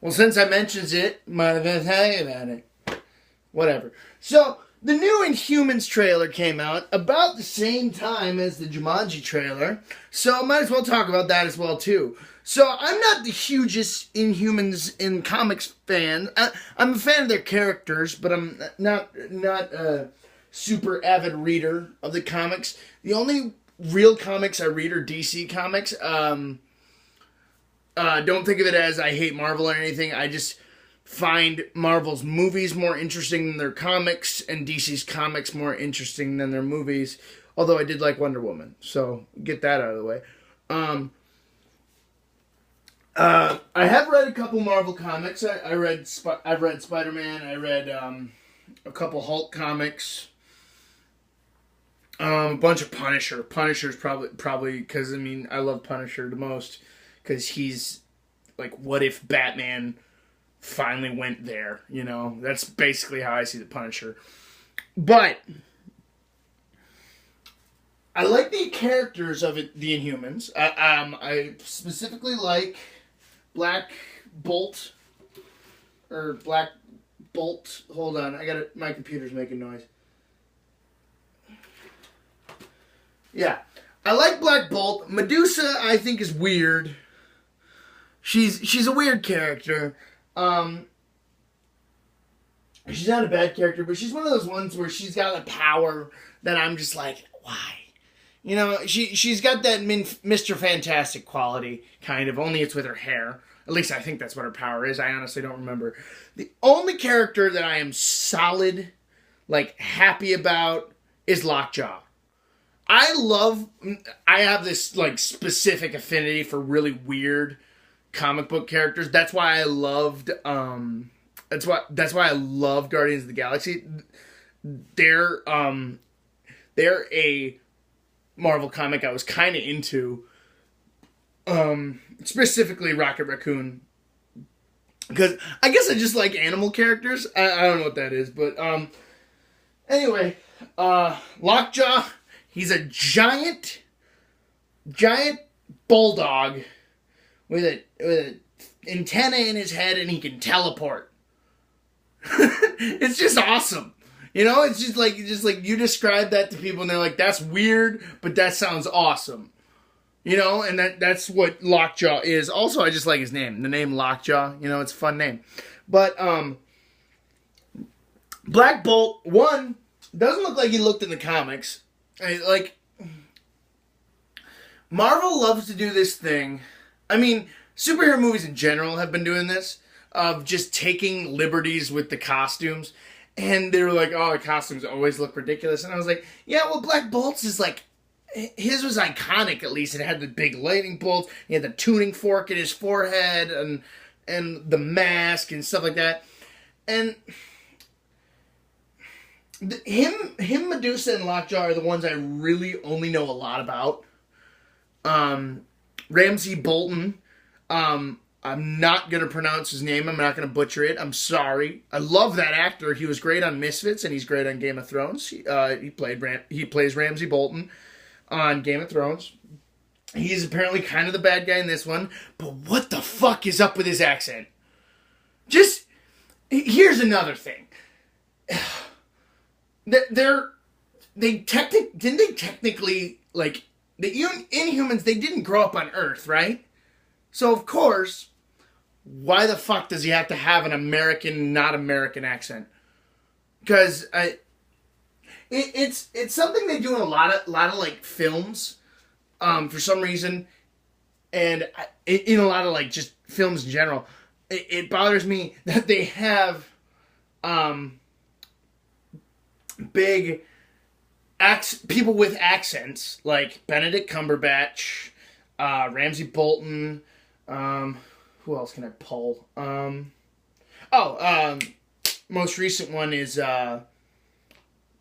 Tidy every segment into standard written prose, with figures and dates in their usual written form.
Well, since I mentions it, might have been talking about it. Whatever. So, the new Inhumans trailer came out about the same time as the Jumanji trailer, so I might as well talk about that as well, too. So, I'm not the hugest Inhumans in comics fan. I'm a fan of their characters, but I'm not a super avid reader of the comics. The only real comics I read are DC comics. Don't think of it as I hate Marvel or anything. I just find Marvel's movies more interesting than their comics, and DC's comics more interesting than their movies. Although I did like Wonder Woman, so get that out of the way. I have read a couple Marvel comics. I've read Spider-Man. I read a couple Hulk comics. A bunch of Punisher. Punisher's probably because I love Punisher the most. Because he's like, what if Batman finally went there? You know, that's basically how I see the Punisher. But I like the characters of it, the Inhumans. I specifically like Black Bolt. Hold on, my computer's making noise. Yeah, I like Black Bolt. Medusa, I think, is weird. She's a weird character. She's not a bad character, but she's one of those ones where she's got a power that I'm just like, why? You know, she's got that Mr. Fantastic quality, kind of, only it's with her hair. At least I think that's what her power is. I honestly don't remember. The only character that I am solid, like, happy about is Lockjaw. I have this, like, specific affinity for really weird comic book characters. That's why I loved that's why I love Guardians of the Galaxy. They're a Marvel comic I was kind of into, specifically Rocket Raccoon, because I guess I just like animal characters. I don't know what that is, but anyway, Lockjaw, he's a giant bulldog with an antenna in his head, and he can teleport. It's just awesome. You know, it's just like you describe that to people, and they're like, "That's weird, but that sounds awesome." You know, and that's what Lockjaw is. Also, I just like his name. The name Lockjaw. You know, it's a fun name. But Black Bolt, one, doesn't look like he looked in the comics. Like, Marvel loves to do this thing. I mean, superhero movies in general have been doing this, of just taking liberties with the costumes. And they were like, oh, the costumes always look ridiculous. And I was like, yeah, well, Black Bolt's is like, his was iconic at least. It had the big lightning bolts. He had the tuning fork in his forehead and the mask and stuff like that. And him, Medusa, and Lockjaw are the ones I really only know a lot about. Ramsay Bolton. I'm not going to pronounce his name. I'm not going to butcher it. I'm sorry. I love that actor. He was great on Misfits, and he's great on Game of Thrones. He plays Ramsay Bolton on Game of Thrones. He's apparently kind of the bad guy in this one. But what the fuck is up with his accent? Here's another thing. Didn't they technically, like, the Inhumans, they didn't grow up on Earth, right? So, of course, why the fuck does he have to have an American, not American accent? Because it's something they do in a lot of like films, for some reason, and in a lot of like just films in general. It bothers me that they have big people with accents like Benedict Cumberbatch, Ramsay Bolton. Who else can I pull? Most recent one is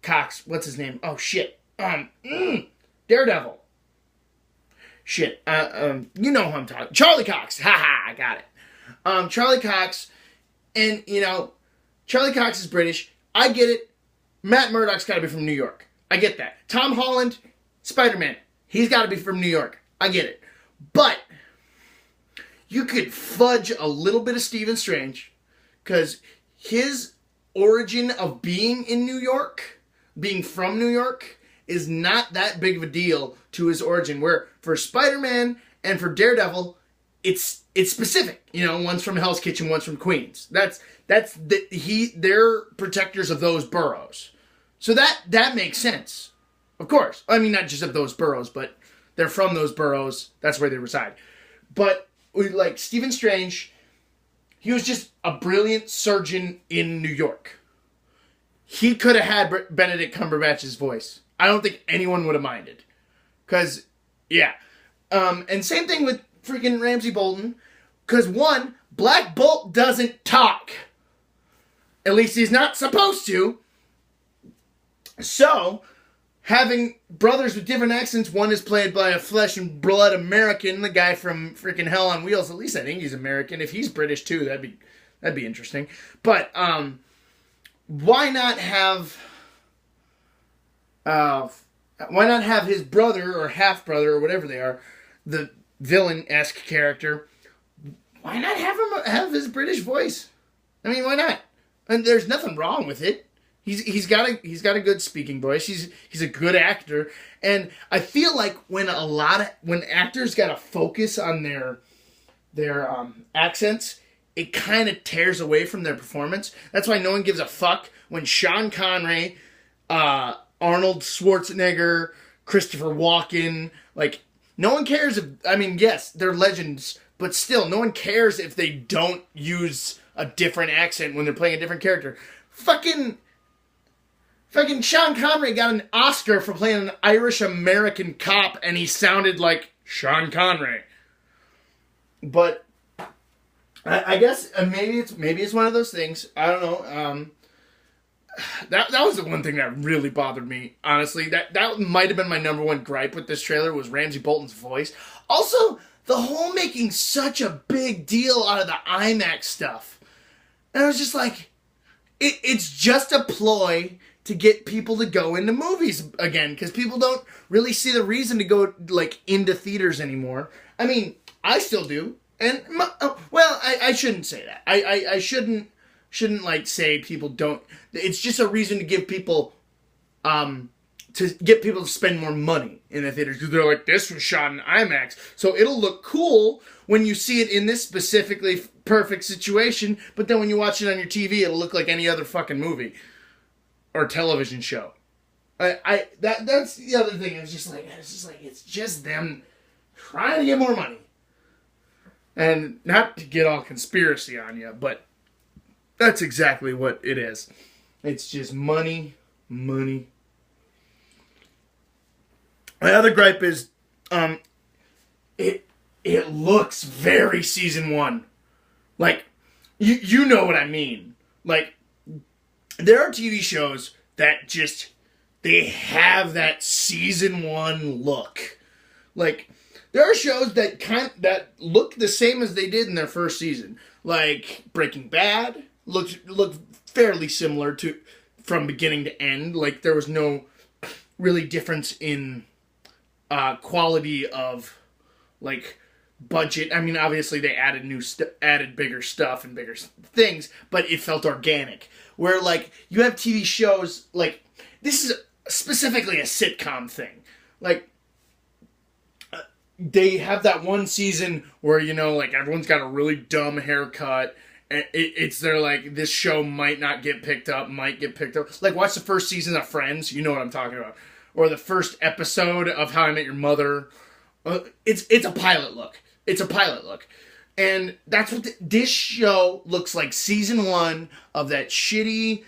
Cox. What's his name? Oh shit. Daredevil. Shit. You know who I'm talking. Charlie Cox. Haha, I got it. Charlie Cox, and you know, Charlie Cox is British. I get it. Matt Murdock's got to be from New York. I get that. Tom Holland, Spider-Man. He's got to be from New York. I get it. But you could fudge a little bit of Stephen Strange, because his origin of being in New York, being from New York, is not that big of a deal to his origin. Where for Spider-Man and for Daredevil, it's specific. You know, one's from Hell's Kitchen, one's from Queens. They're protectors of those boroughs. So that makes sense. Of course. I mean, not just of those boroughs, but they're from those boroughs. That's where they reside. But like Stephen Strange, he was just a brilliant surgeon in New York. He could have had Benedict Cumberbatch's voice. I don't think anyone would have minded. Because, yeah. And same thing with freaking Ramsay Bolton. Because, one, Black Bolt doesn't talk. At least he's not supposed to. So, having brothers with different accents, one is played by a flesh and blood American, the guy from freaking Hell on Wheels. At least I think he's American. If he's British too, that'd be interesting. But why not have his brother or half brother or whatever they are, the villain-esque character? Why not have his British voice? I mean, why not? And there's nothing wrong with it. He's got a good speaking voice. He's a good actor, and I feel like when actors got to focus on their accents, it kind of tears away from their performance. That's why no one gives a fuck when Sean Connery, Arnold Schwarzenegger, Christopher Walken, like no one cares if, I mean, yes, they're legends, but still no one cares if they don't use a different accent when they're playing a different character. Fucking Sean Connery got an Oscar for playing an Irish-American cop, and he sounded like Sean Connery. But I guess maybe it's one of those things. I don't know. That was the one thing that really bothered me, honestly. That might have been my number one gripe with this trailer, was Ramsay Bolton's voice. Also, the whole making such a big deal out of the IMAX stuff. And I was just like, it's just a ploy to get people to go into movies again, because people don't really see the reason to go like into theaters anymore. I mean, I still do, and well, I shouldn't say that. I shouldn't like say people don't. It's just a reason to give people to get people to spend more money in the theaters, because they're like, this was shot in IMAX, so it'll look cool when you see it in this specifically perfect situation. But then when you watch it on your TV, it'll look like any other fucking movie or television show. That's the other thing. It's just them trying to get more money. And not to get all conspiracy on you, but that's exactly what it is. It's just money, money. My other gripe is, it looks very season 1. Like, you know what I mean. Like, there are TV shows that just, they have that season 1 look. Like, there are shows that look the same as they did in their first season. Like, Breaking Bad looked fairly similar to from beginning to end. Like, there was no really difference in quality of, like, budget. I mean, obviously they added added bigger stuff and bigger things, but it felt organic. Where, like, you have TV shows, like, this is specifically a sitcom thing. Like, they have that one season where, you know, like, everyone's got a really dumb haircut, and they're like, this show might not get picked up, might get picked up. Like, watch the first season of Friends, you know what I'm talking about. Or the first episode of How I Met Your Mother. It's a pilot look. It's a pilot look. And that's what this show looks like. Season 1 of that shitty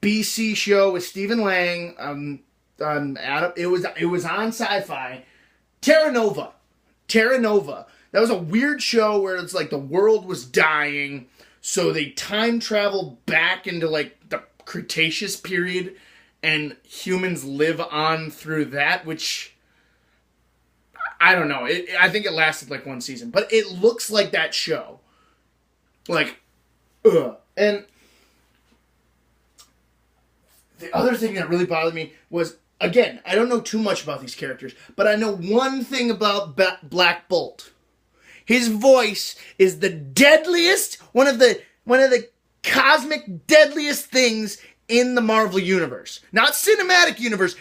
BC show with Stephen Lang. It was on Sci-Fi. Terra Nova. That was a weird show where it's like the world was dying, so they time traveled back into like the Cretaceous period, and humans live on through that, which, I don't know. I think it lasted like one season. But it looks like that show. Like, ugh. And the other thing that really bothered me was, again, I don't know too much about these characters, but I know one thing about Black Bolt. His voice is the deadliest, one of the cosmic deadliest things in the Marvel universe. Not cinematic universe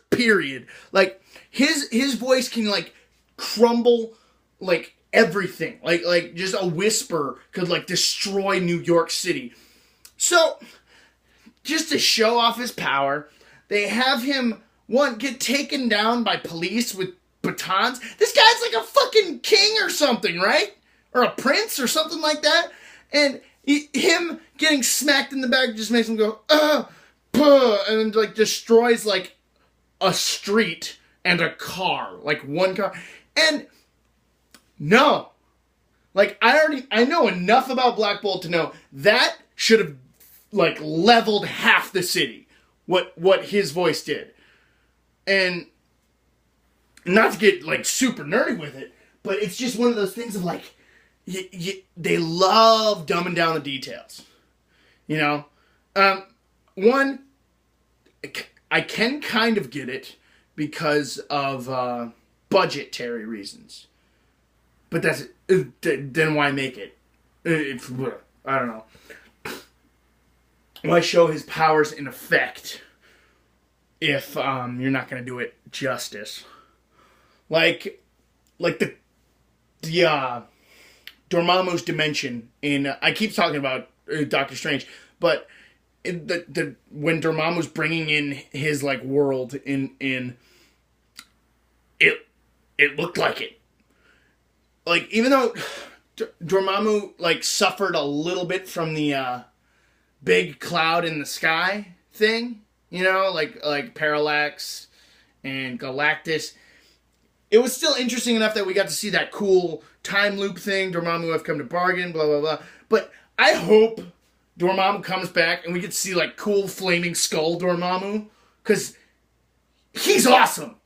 period. Like his voice can like crumble like everything. Like just a whisper could like destroy New York City. So just to show off his power, they have him get taken down by police with batons. This guy's like a fucking king or something, right? Or a prince or something like that. And him getting smacked in the back just makes him go, puh, and then like destroys like a street and a car. Like one car. And no. Like I know enough about Black Bolt to know that should have like leveled half the city. What his voice did. And not to get like super nerdy with it, but it's just one of those things of like, they love dumbing down the details. You know? One, I can kind of get it because of budgetary reasons. But that's then why make it? I don't know. Why show his powers in effect if you're not going to do it justice? Like the Dormammu's dimension in I keep talking about Doctor Strange, but when Dormammu's bringing in his like world in it looked like it. Like even though Dormammu like suffered a little bit from the big cloud in the sky thing, you know, like Parallax and Galactus. It was still interesting enough that we got to see that cool time loop thing. Dormammu have come to bargain, blah, blah, blah. But I hope Dormammu comes back and we get to see, like, cool flaming skull Dormammu. Because he's awesome.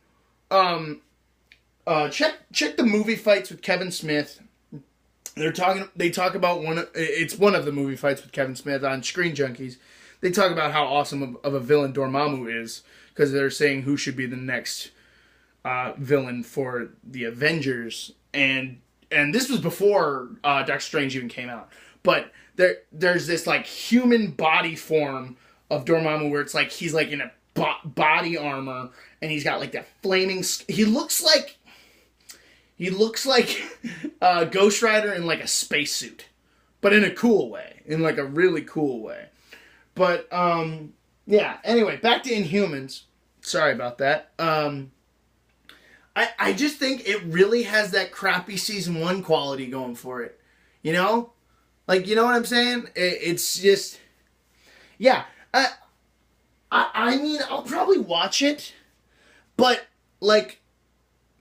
Check the movie fights with Kevin Smith. They talk about it's one of the movie fights with Kevin Smith on Screen Junkies. They talk about how awesome of a villain Dormammu is. Because they're saying who should be the next villain for the Avengers, and this was before Doctor Strange even came out. But there's this like human body form of Dormammu where it's like he's like in a body armor, and he's got like that flaming. He looks like Ghost Rider in like a spacesuit, but in a cool way, in like a really cool way. But yeah. Anyway, back to Inhumans. Sorry about that. I just think it really has that crappy season 1 quality going for it. You know? Like, you know what I'm saying? It's just... Yeah. I mean, I'll probably watch it. But, like...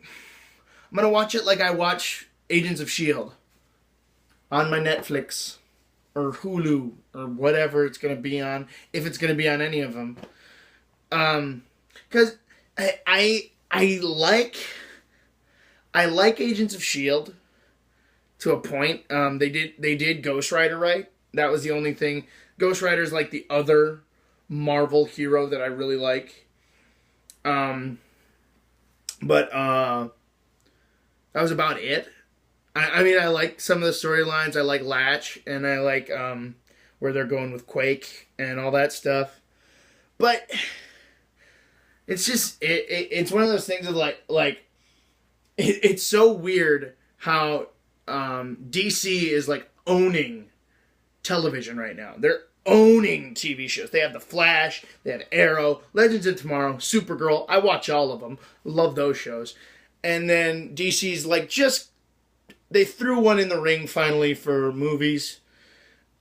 I'm going to watch it like I watch Agents of S.H.I.E.L.D. on my Netflix. Or Hulu. Or whatever it's going to be on. If it's going to be on any of them. Because I like Agents of S.H.I.E.L.D. to a point. They did Ghost Rider right. That was the only thing. Ghost Rider's like the other Marvel hero that I really like. But that was about it. I mean, I like some of the storylines. I like Latch, and I like where they're going with Quake and all that stuff. But it's just it's one of those things of like it's so weird how DC is like owning television right now. They're owning TV shows. They have The Flash, they have Arrow, Legends of Tomorrow, Supergirl. I watch all of them. Love those shows. And then DC's like just they threw one in the ring finally for movies.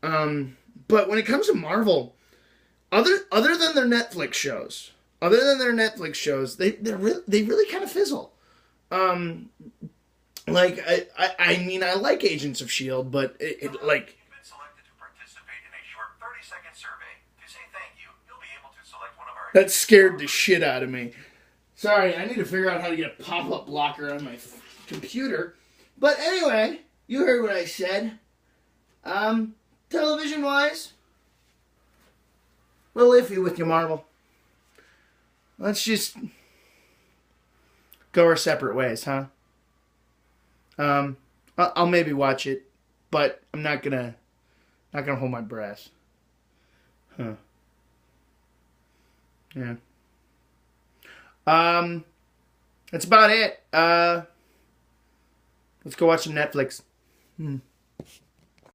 But when it comes to Marvel, other than their Netflix shows, they really kind of fizzle. Like I mean, I like Agents of S.H.I.E.L.D., but it like. You've been selected to participate in a short 30-second survey. To say thank you, you'll be able to select one of our. That scared the shit out of me. Sorry, I need to figure out how to get a pop-up blocker on my computer. But anyway, you heard what I said. Television-wise, a little iffy with you, Marvel. Let's just go our separate ways, huh? I'll maybe watch it, but I'm not gonna hold my breath. Huh. Yeah. That's about it. Let's go watch some Netflix.